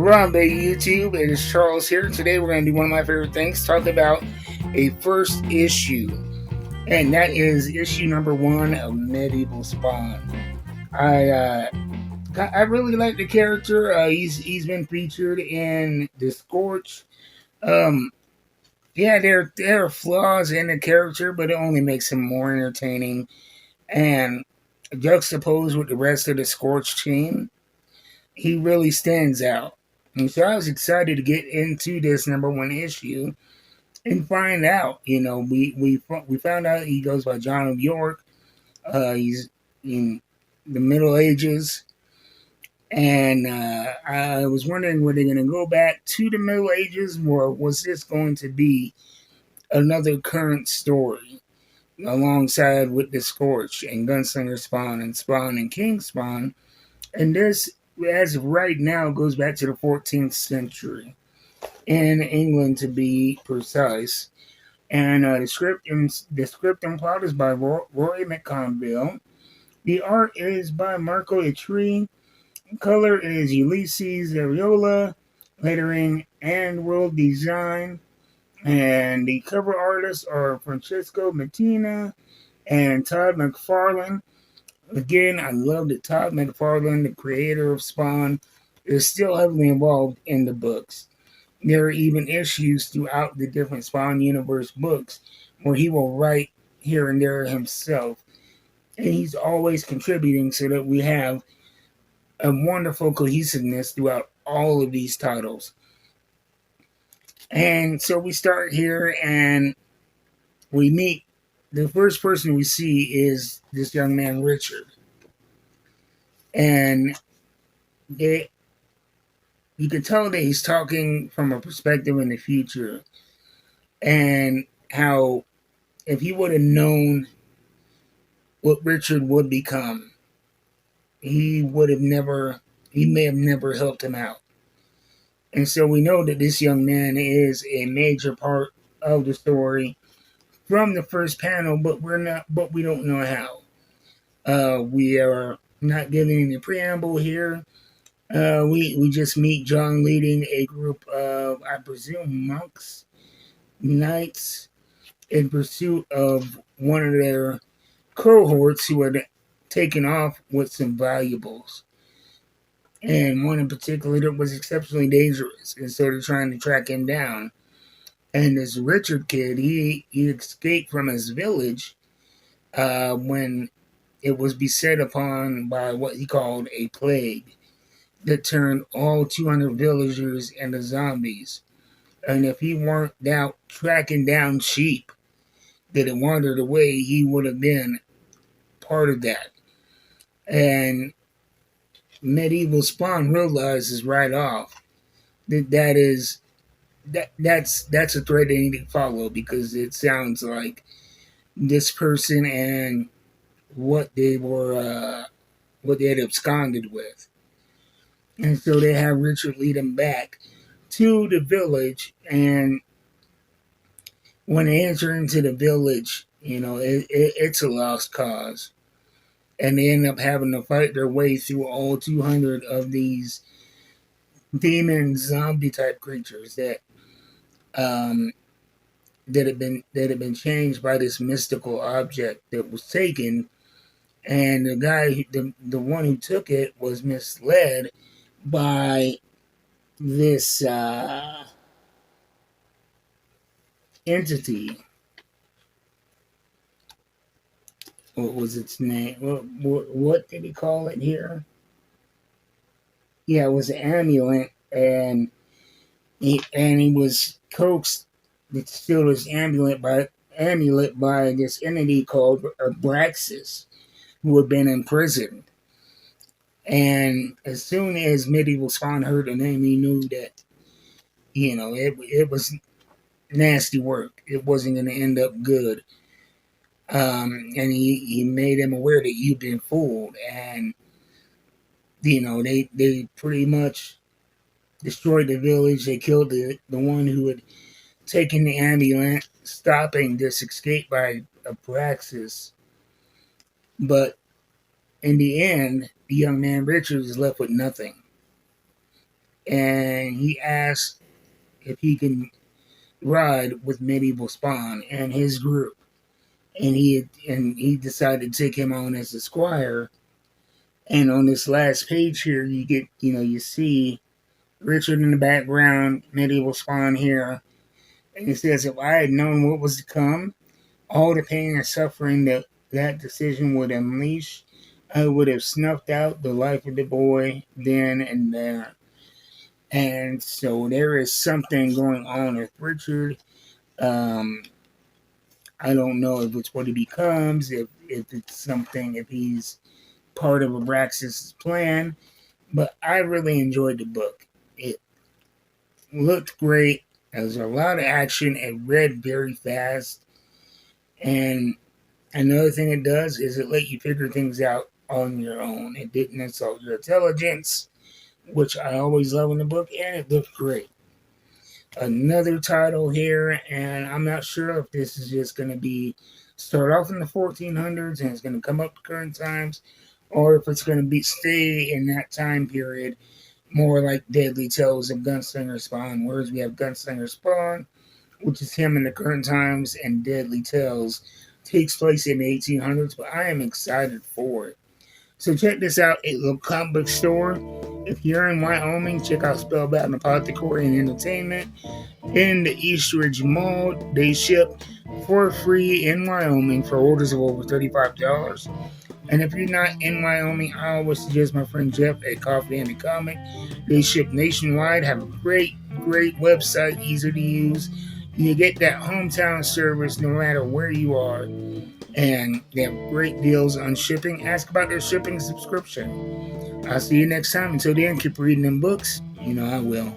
Harambe YouTube, it is Charles here. Today we're going to do one of my favorite things, talk about a first issue. And that is issue number 1 of Medieval Spawn. I really like the character. He's been featured in The Scorch. Um, yeah, there are flaws in the character, but it only makes him more entertaining. And juxtaposed with the rest of the Scorch team, he really stands out. And so I was excited to get into this number 1 issue and find out. We found out he goes by John of York. He's in the Middle Ages, and I was wondering, were they going to go back to the Middle Ages, or was this going to be another current story alongside with the Scorch and Gunslinger Spawn and King Spawn? And this, as of right now, goes back to the 14th century in England, to be precise. And the script and plot is by Roy McConville. The art is by Marco Itri. Color is Ulysses Ariola. Lettering and world design. And the cover artists are Francesco Mattina and Todd McFarlane. Again, I love that Todd McFarlane, the creator of Spawn, is still heavily involved in the books. There are even issues throughout the different Spawn universe books where he will write here and there himself. And he's always contributing so that we have a wonderful cohesiveness throughout all of these titles. And so we start here and we meet. The first person we see is this young man, Richard. And you can tell that he's talking from a perspective in the future, and how if he would have known what Richard would become, he may have never helped him out. And so we know that this young man is a major part of the story from the first panel, but we don't know how. We are not giving any preamble here. We just meet John leading a group of, I presume, monks, knights, in pursuit of one of their cohorts who had taken off with some valuables. And one in particular that was exceptionally dangerous. And so they're trying to track him down. And this Richard kid, he escaped from his village when it was beset upon by what he called a plague that turned all 200 villagers into zombies. And if he weren't out tracking down sheep that had wandered away, he would have been part of that. And Medieval Spawn realizes right off that's a thread they need to follow, because it sounds like this person and what they had absconded with. And so they have Richard lead them back to the village, and when they enter into the village, it's a lost cause. And they end up having to fight their way through all 200 of these demon zombie type creatures that had been changed by this mystical object that was taken. And the guy, the one who took it, was misled by this entity. What was its name? What did he call it here? Yeah, it was an amulet, and he was coaxed to steal this amulet by this entity called Abraxas, who had been imprisoned. And as soon as Medieval Spawn heard the name, he knew that it was nasty work. It wasn't going to end up good. And he made him aware that you've been fooled, and they pretty much destroyed the village. They killed the one who had taken the amulet, stopping this escape by Abraxas. But in the end, the young man Richard is left with nothing. and he asked if he can ride with Medieval Spawn and his group. And he decided to take him on as a squire. And on this last page here, you see Richard in the background, Medieval Spawn here, and it says, "If I had known what was to come, all the pain and suffering that decision would unleash, I would have snuffed out the life of the boy then and there." And so there is something going on with Richard. Um, I don't know if it's what he becomes, if it's something, if he's part of Abraxas' plan, but I really enjoyed the book. It looked great. There was a lot of action. It read very fast. And another thing it does is it let you figure things out on your own. It didn't insult your intelligence, which I always love in the book, and it looked great. Another title here, and I'm not sure if this is just going to be start off in the 1400s and it's going to come up to current times, or if it's going to be stay in that time period, more like Deadly Tales of Gunslinger Spawn. Whereas we have Gunslinger Spawn, which is him in the current times, and Deadly Tales takes place in the 1800s. But I am excited for it. So check this out, a little comic book store. If you're in Wyoming, check out Spellbound Apothecary and Entertainment in the Eastridge Mall. They ship for free in Wyoming for orders of over $35. And if you're not in Wyoming, I always suggest my friend Jeff at Coffee and a Comic. They ship nationwide, have a great website, easy to use. You get that hometown service no matter where you are. And they have great deals on shipping. Ask about their shipping subscription. I'll see you next time. Until then, keep reading them books. You know I will.